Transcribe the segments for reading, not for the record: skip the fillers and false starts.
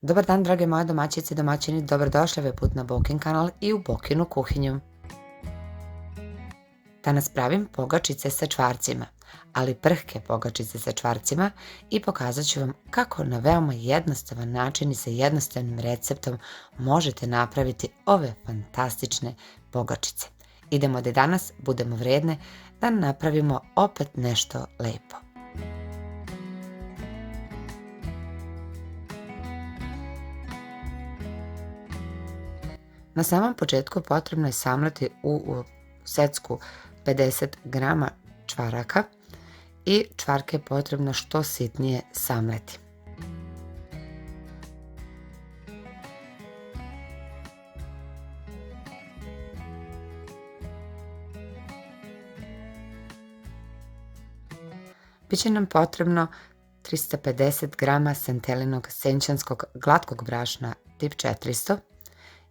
Dobar dan, drage moje domaćice i domaćini, dobrodošli ovaj put na Bokin kanal i u Bokinu kuhinju. Danas pravim pogačice sa čvarcima, ali prhke pogačice sa čvarcima i pokazat ću vam kako na veoma jednostavan način i sa jednostavnim receptom možete napraviti ove fantastične pogačice. Idemo da danas budemo vredne da napravimo opet nešto lepo. Na samom početku potrebno je samlati u secku 50 grama čvaraka i čvarke je potrebno što sitnije samleti. Biće nam potrebno 350 grama sentelinog senčanskog glatkog brašna tip 400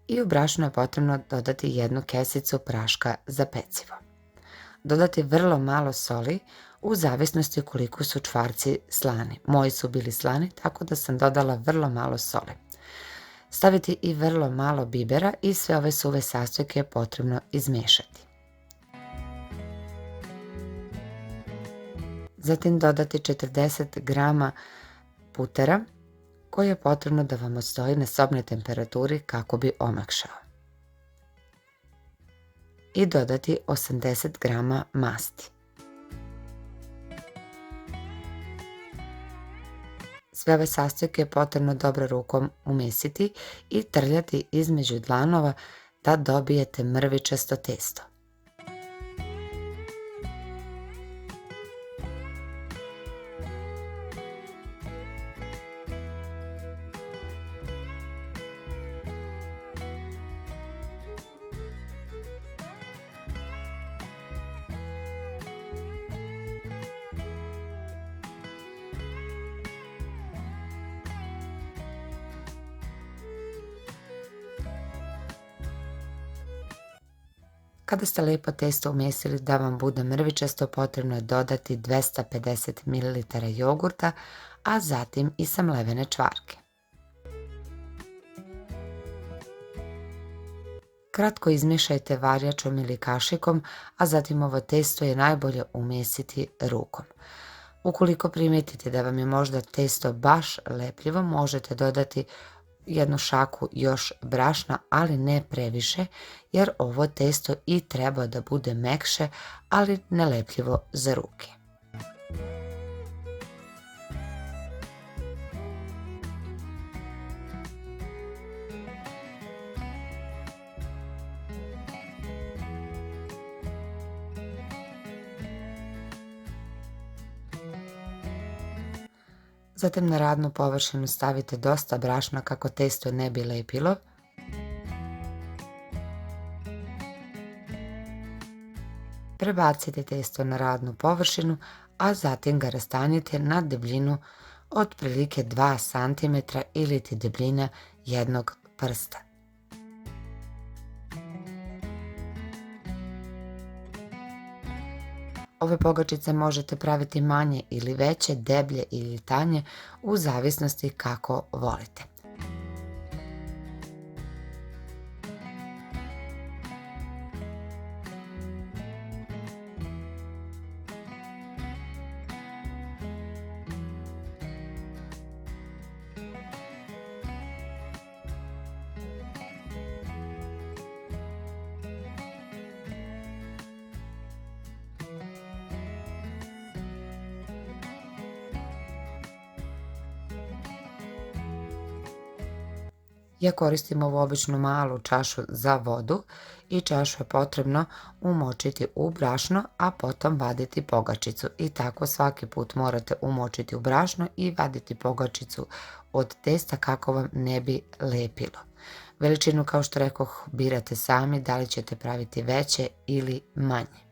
i u brašno je potrebno dodati jednu kesicu praška za pecivo. Dodati vrlo malo soli u zavisnosti koliko su čvarci slani. Moji su bili slani, tako da sam dodala vrlo malo soli. Staviti i vrlo malo bibera i sve ove suve sastojke je potrebno izmešati. Zatim dodati 40 grama putera koji je potrebno da vam odstoji na sobnoj temperaturi kako bi omekšao. I dodati 80 grama masti. Sve ove sastojke je potrebno dobro rukom umesiti i trljati između dlanova da dobijete mrvičasto testo. Kada ste lepo testo umesili da vam bude mrvičasto, potrebno je dodati 250 ml jogurta, a zatim i samlevene čvarke. Kratko izmiješajte varjačom ili kašikom, a zatim ovo testo je najbolje umesiti rukom. Ukoliko primijetite da vam je možda testo baš lepljivo, možete dodati jednu šaku još brašna, ali ne previše, jer ovo testo i treba da bude mekše, ali nelepljivo za ruke. Zatim na radnu površinu stavite dosta brašna kako testo ne bi lepilo. Prebacite testo na radnu površinu, a zatim ga rastanjite na debljinu otprilike 2 cm ili ti debljina jednog prsta. Ove pogačice možete praviti manje ili veće, deblje ili tanje, u zavisnosti kako volite. Ja koristim ovu običnu malu čašu za vodu i čašu je potrebno umočiti u brašno, a potom vaditi pogačicu. I tako svaki put morate umočiti u brašno i vaditi pogačicu od testa kako vam ne bi lepilo. Veličinu, kao što rekoh, birate sami, da li ćete praviti veće ili manje.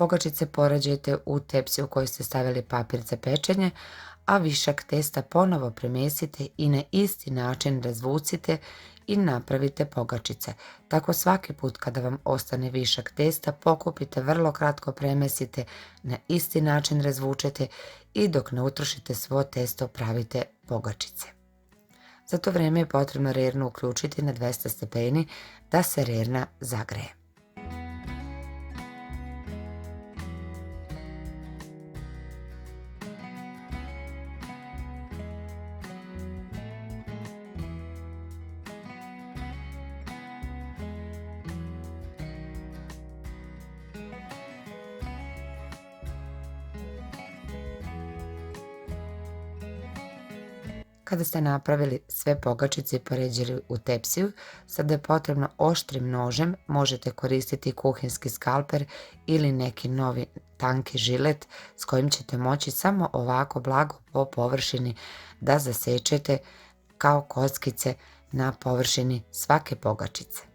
Pogačice poređajte u tepsi u kojoj ste stavili papir za pečenje, a višak testa ponovo premjestite i na isti način razvucite i napravite pogačice. Tako svaki put kada vam ostane višak testa, pokupite, vrlo kratko premjestite, na isti način razvučete i dok ne utrošite svo testo pravite pogačice. Za to vrijeme je potrebno rernu uključiti na 200 stepeni da se rerna zagreje. Kada ste napravili sve pogačice i poređili u tepsiju, sada je potrebno oštrim nožem, možete koristiti kuhinski skalper ili neki novi tanki žilet s kojim ćete moći samo ovako blago po površini da zasečete kao kockice na površini svake pogačice.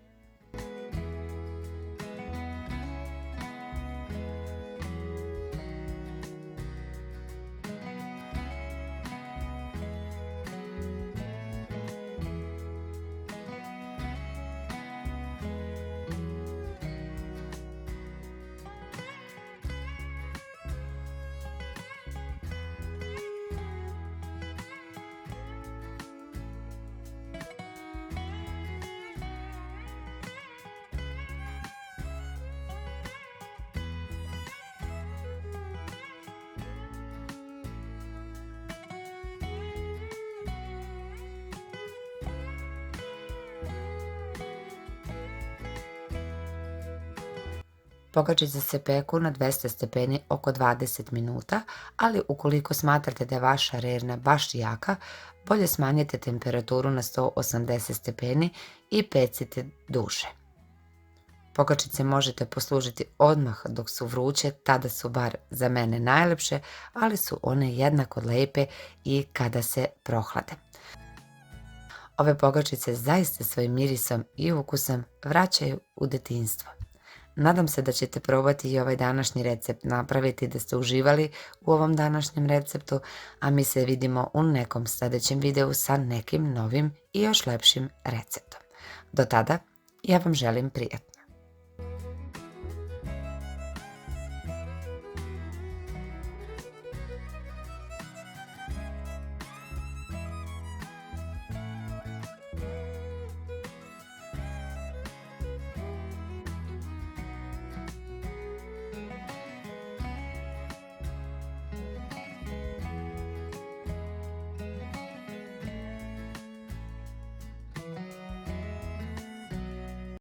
Pogačice se peku na 200 stepeni oko 20 minuta, ali ukoliko smatrate da je vaša rerna baš jaka, bolje smanjite temperaturu na 180 stepeni i pecite duže. Pogačice možete poslužiti odmah dok su vruće, tada su bar za mene najlepše, ali su one jednako lepe i kada se prohlade. Ove pogačice zaista svojim mirisom i ukusom vraćaju u detinjstvo. Nadam se da ćete probati i ovaj današnji recept napraviti, da ste uživali u ovom današnjem receptu, a mi se vidimo u nekom sljedećem videu sa nekim novim i još lepšim receptom. Do tada, ja vam želim prijatno.